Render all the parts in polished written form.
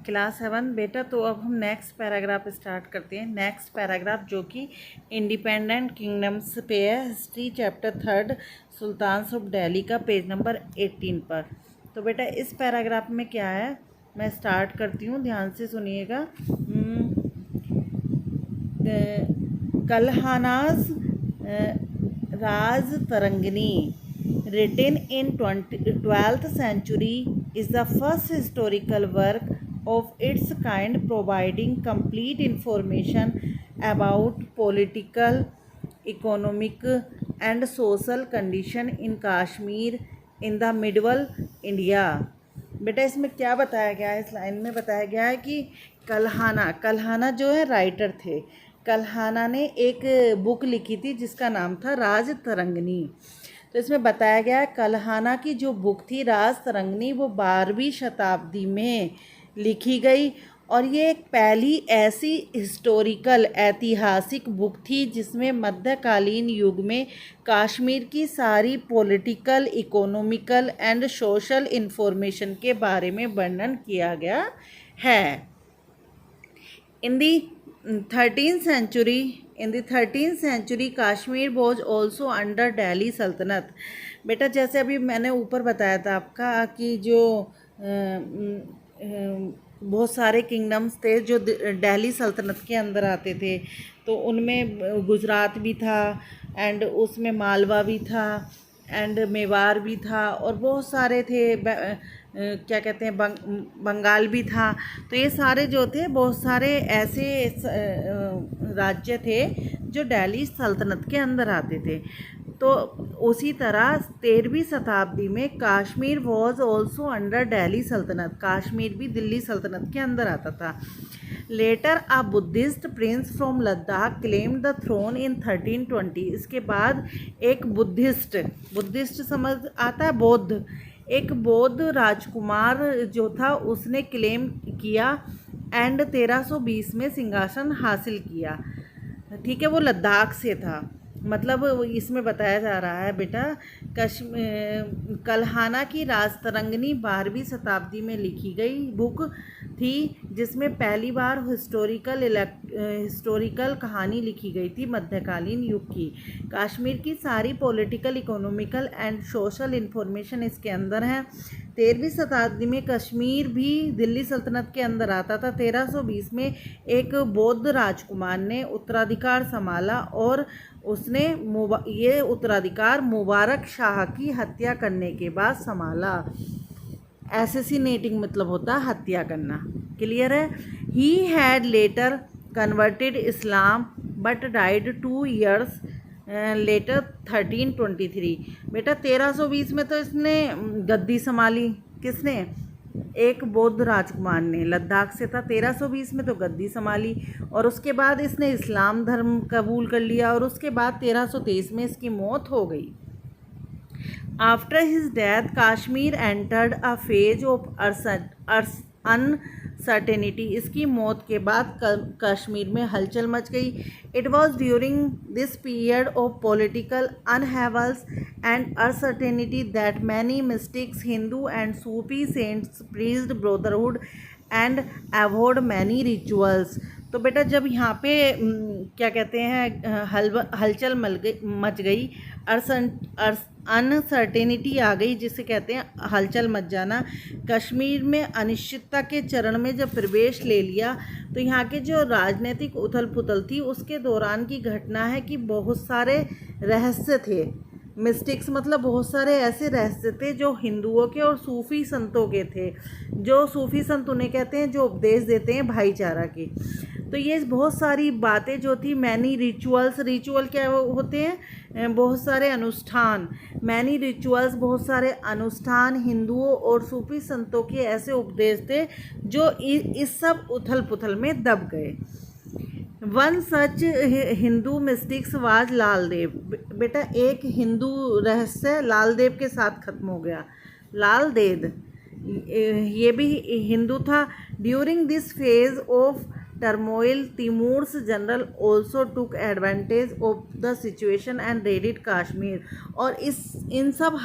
Class 7 बेटा। तो अब हम नेक्स्ट पैराग्राफ स्टार्ट करते हैं। नेक्स्ट पैराग्राफ जो कि इंडिपेंडेंट किंगडम्स पे है, history chapter 3 sultans of Delhi का पेज नंबर 18 पर। तो बेटा इस पैराग्राफ में क्या है, मैं स्टार्ट करती हूँ, ध्यान से सुनिएगा। कलहानाज राज Tarangini written in 12th century is the first historical work of its kind providing complete information about political, economic and social condition in Kashmir in the medieval India। बेटा इसमें क्या बताया गया है, इस लाइन में बताया गया है कि कल्हाना जो है राइटर थे। कल्हाना ने एक बुक लिखी थी जिसका नाम था राज तरंगिनी। तो इसमें बताया गया है कल्हाना की जो बुक थी राज तरंगिनी वो 12वीं शताब्दी में लिखी गई, और ये एक पहली ऐसी हिस्टोरिकल ऐतिहासिक बुक थी जिसमें मध्यकालीन युग में कश्मीर की सारी political, economical and social information के बारे में वर्णन किया गया है। In the 13th century Kashmir was also under Delhi सल्तनत। बेटा जैसे अभी मैंने ऊपर बताया था आपका कि जो बहुत सारे किंगडम्स थे जो दिल्ली सल्तनत के अंदर आते थे, तो उनमें गुजरात भी था एंड उसमें मालवा भी था एंड मेवाड़ भी था और बहुत सारे थे, क्या कहते हैं, बंगाल भी था। तो ये सारे जो थे बहुत सारे ऐसे राज्य थे जो दिल्ली सल्तनत के अंदर आते थे। तो उसी तरह 13वीं शताब्दी में Kashmir was also under Delhi सल्तनत, कश्मीर भी दिल्ली सल्तनत के अंदर आता था। Later a Buddhist prince from Ladakh claimed the throne in 1320। इसके बाद एक बुद्धिस्ट समझ आता है, बौद्ध, एक बौद्ध राजकुमार जो था उसने क्लेम किया एंड 1320 में सिंहासन हासिल किया। ठीक है, वो लद्दाख से था। मतलब इसमें बताया जा रहा है बेटा कल्हाना की राजतरंगिनी 12वीं शताब्दी में लिखी गई बुक थी जिसमें पहली बार हिस्टोरिकल कहानी लिखी गई थी मध्यकालीन युग की। कश्मीर की सारी political, economical and social information इसके अंदर है। 13वीं शताब्दी में कश्मीर भी दिल्ली सल्तनत के अंदर आता था। 1320 में एक बौद्ध राजकुमार ने उत्तराधिकार संभाला और उसने ये उत्तराधिकार मुबारक शाह की हत्या करने के बाद संभाला। एसेसिनेटिंग मतलब होता है हत्या करना। क्लियर है। He had later converted Islam but died 2 years later 1323। बेटा 1320 में तो इसने गद्दी संभाली। किसने? एक बौद्ध राजकुमार ने, लद्दाख से था। 1320 में तो गद्दी संभाली और उसके बाद इसने इस्लाम धर्म कबूल कर लिया और उसके बाद 1323 में इसकी मौत हो गई। After his death Kashmir entered a phase of uncertainty. इसकी मौत के बाद कश्मीर में हलचल मच गई। It was during this period of political upheavals and uncertainty that many mystics, Hindu and Sufi saints preached brotherhood and avoid many rituals. तो बेटा जब यहाँ पे क्या कहते हैं हलचल मच गई, अनसर्टेनिटी आ गई जिसे कहते हैं हलचल मच जाना, कश्मीर में अनिश्चितता के चरण में जब प्रवेश ले लिया, तो यहाँ के जो राजनीतिक उथल पुथल थी उसके दौरान की घटना है कि बहुत सारे रहस्य थे। मिस्टिक्स मतलब बहुत सारे ऐसे रहस्य थे जो हिंदुओं के और सूफ़ी संतों के थे। जो सूफ़ी संत उन्हें कहते हैं जो उपदेश देते हैं भाईचारा के। तो ये बहुत सारी बातें जो थी, मैनी रिचुअल क्या होते हैं? बहुत सारे अनुष्ठान। मैनी रिचुअल्स बहुत सारे अनुष्ठान हिंदुओं और सूफी संतों के ऐसे उपदेश थे जो इस सब उथल पुथल में दब गए। One such Hindu mystics was Laldev. बेटा एक हिंदू रहस्य लालदेव के साथ खत्म हो गया। लालदेव ये भी हिंदू था। During this phase of turmoil तैमूर's general also took advantage of the situation and raided Kashmir. और इन सब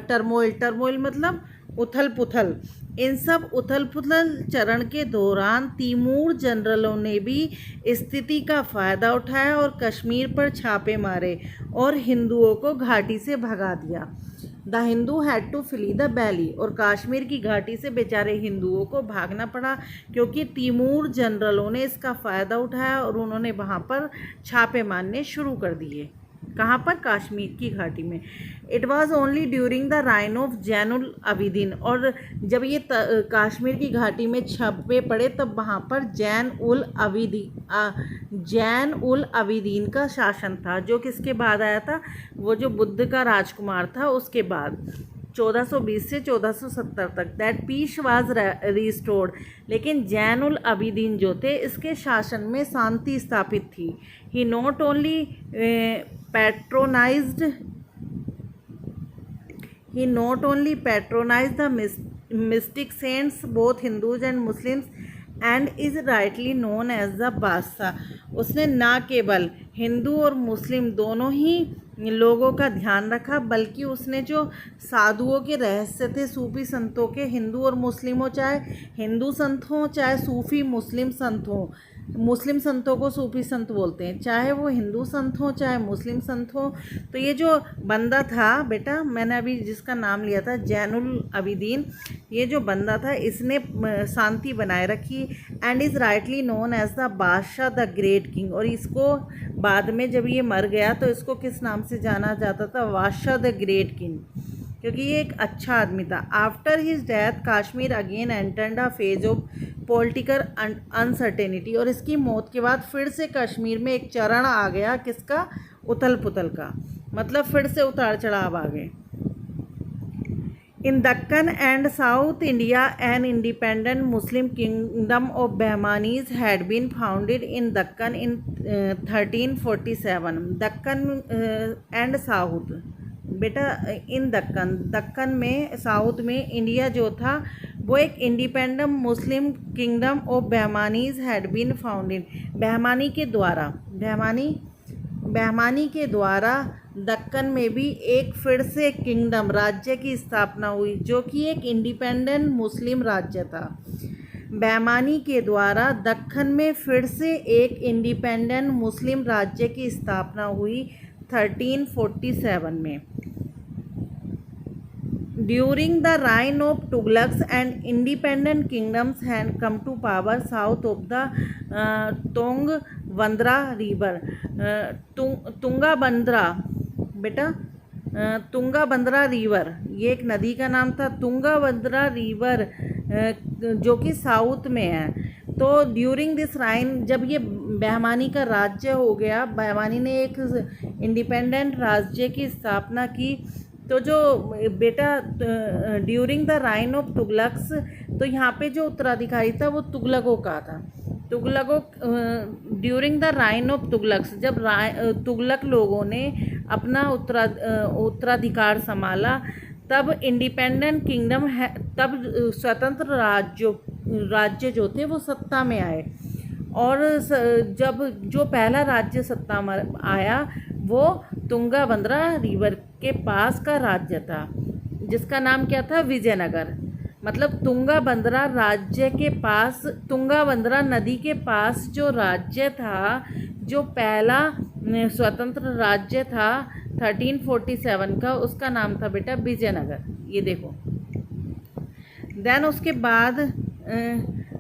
टर्मोइल मतलब उथल पुथल, इन सब उथल पुथल चरण के दौरान तैमूर जनरलों ने भी स्थिति का फ़ायदा उठाया और कश्मीर पर छापे मारे और हिंदुओं को घाटी से भगा दिया। The Hindu had to flee the valley, और कश्मीर की घाटी से बेचारे हिंदुओं को भागना पड़ा क्योंकि तैमूर जनरलों ने इसका फ़ायदा उठाया और उन्होंने वहाँ पर छापे मारने शुरू कर दिए। कहाँ पर? कश्मीर की घाटी में। It was only during the reign of Zainul Abidin, और जब ये कश्मीर की घाटी में छापे पड़े तब वहाँ पर जैन उल अबिदीन का शासन था, जो किसके बाद आया था? वो जो बुद्ध का राजकुमार था उसके बाद, 1420 से 1470 तक। दैट पीस वाज रिस्टोर्ड, लेकिन जैन उल अबिदीन जो थे इसके शासन में शांति स्थापित थी। He not only patronized the mystic saints, both Hindus and Muslims, and is rightly known as the बादशाह। उसने ना केवल हिंदू और मुस्लिम दोनों ही लोगों का ध्यान रखा, बल्कि उसने जो साधुओं के रहस्य थे, सूफी संतों के, हिंदू और मुस्लिम हो, चाहे हिंदू संत हों चाहे सूफी मुस्लिम संत हों, मुस्लिम संतों को सूफी संत बोलते हैं, चाहे वो हिंदू संत हों चाहे मुस्लिम संत हों। तो ये जो बंदा था बेटा, मैंने अभी जिसका नाम लिया था जैनुल अबिदीन, ये जो बंदा था इसने शांति बनाए रखी, and is rightly known as the badshah the great king. और इसको बाद में जब ये मर गया तो इसको किस नाम से जाना जाता था? बादशाह द ग्रेट किंग, क्योंकि ये एक अच्छा आदमी था। After his death Kashmir again entered a phase of political uncertainty, और इसकी मौत के बाद फिर से कश्मीर में एक चरण आ गया, किसका? उथल पुथल का, मतलब फिर से उतार चढ़ाव आ गए। In Deccan and south India an independent Muslim kingdom of Bahmanis had been founded in Deccan in 1347। Deccan and south बेटा, इन दक्कन में, साउथ में इंडिया जो था वो एक independent Muslim kingdom of Bahmanis had been founded. Bahmani के द्वारा दक्कन में भी एक फिर से किंगडम, राज्य की स्थापना हुई, जो कि एक इंडिपेंडेंट मुस्लिम राज्य था। बहमानी के द्वारा दक्कन में फिर से एक इंडिपेंडेंट मुस्लिम राज्य की स्थापना हुई 1347 में। During the reign of Tughlaqs and independent kingdoms had come to power south of the Tungabandra river। तुंगाबंद्रा बेटा, तुंगाबंद्रा रिवर, ये एक नदी का नाम था। तुंगाबंद्रा रिवर जो कि साउथ में है। तो ड्यूरिंग दिस राइन, जब ये बहमानी का राज्य हो गया, बहमानी ने एक इंडिपेंडेंट राज्य की स्थापना की, तो जो बेटा during the reign of Tughlaqs, तो यहाँ पे जो उत्तराधिकारी था वो तुगलकों का था। तुगलकों during the reign of Tughlaqs, जब तुगलक लोगों ने अपना उत्तराधिकार संभाला, तब इंडिपेंडेंट किंगडम है, तब स्वतंत्र राज्य जो थे वो सत्ता में आए। और जब जो पहला राज्य सत्ता में आया वो तुंगाबंद्रा रिवर के पास का राज्य था, जिसका नाम क्या था? विजयनगर। मतलब तुंगाबंद्रा राज्य के पास, तुंगाबंद्रा नदी के पास जो राज्य था, जो पहला स्वतंत्र राज्य था 1347 का, उसका नाम था बेटा विजयनगर। ये देखो। देन उसके बाद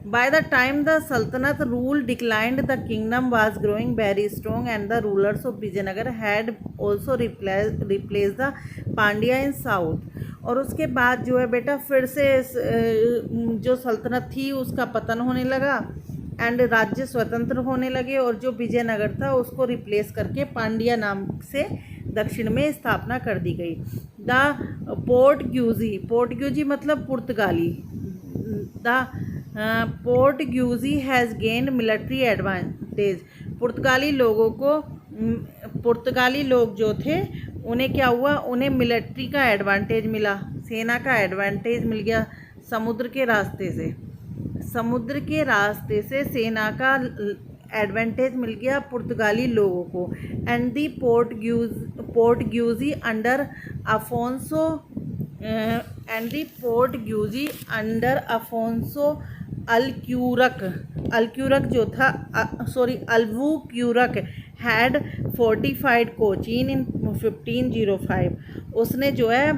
by the time the Sultanate rule declined, the kingdom was growing very strong, and the rulers of Vijayanagar had also replaced the Pandya in south। और उसके बाद जो है बेटा फिर से जो सल्तनत थी उसका पतन होने लगा, एंड राज्य स्वतंत्र होने लगे, और जो विजयनगर था उसको रिप्लेस करके पांड्या नाम से दक्षिण में स्थापना कर दी गई। द पोर्टुगीज मतलब पुर्तगाली। The Portuguese has gained military advantage. पुर्तगाली लोग जो थे उन्हें क्या हुआ? उन्हें मिलिट्री का एडवांटेज मिला, सेना का एडवांटेज मिल गया। समुद्र के रास्ते से सेना का एडवांटेज मिल गया पुर्तगाली लोगों को। And the Portuguese under Afonso and the Portuguese under Afonso Albuquerque जो था, Albuquerque had fortified Cochin in 1505। उसने जो है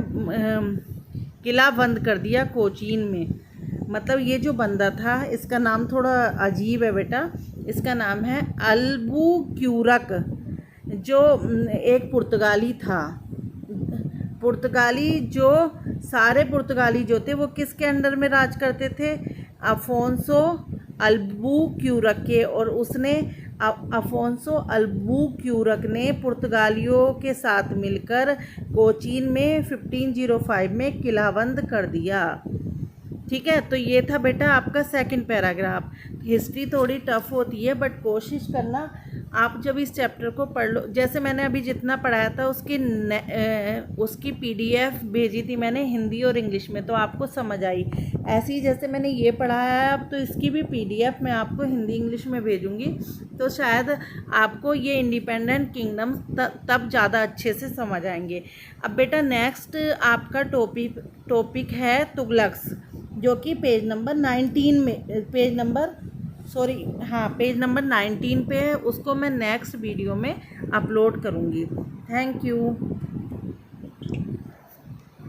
किला बंद कर दिया कोचीन में। मतलब ये जो बंदा था इसका नाम थोड़ा अजीब है बेटा, इसका नाम है अल्बुक्यूरक, जो एक पुर्तगाली था। पुर्तगाली जो सारे पुर्तगाली जो थे वो किसके अंडर में राज करते थे? अफोंसो अल्बुक्यूरक के। और उसने अफोंसो अल्बुक्यूरक ने पुर्तगालियों के साथ मिलकर कोचीन में 1505 में किलाबंद कर दिया। ठीक है, तो ये था बेटा आपका सेकंड पैराग्राफ। हिस्ट्री थोड़ी टफ होती है बट कोशिश करना आप जब इस चैप्टर को पढ़ लो। जैसे मैंने अभी जितना पढ़ाया था उसकी PDF भेजी थी मैंने हिंदी और इंग्लिश में, तो आपको समझ आई। ऐसे ही जैसे मैंने ये पढ़ाया है अब तो इसकी भी PDF मैं आपको हिंदी इंग्लिश में भेजूँगी, तो शायद आपको ये इंडिपेंडेंट किंगडम तब ज़्यादा अच्छे से समझ आएंगे। अब बेटा नेक्स्ट आपका टॉपिक है तुगलक्स, जो कि पेज नंबर 19 पे है। उसको मैं नेक्स्ट वीडियो में अपलोड करूँगी। Thank you.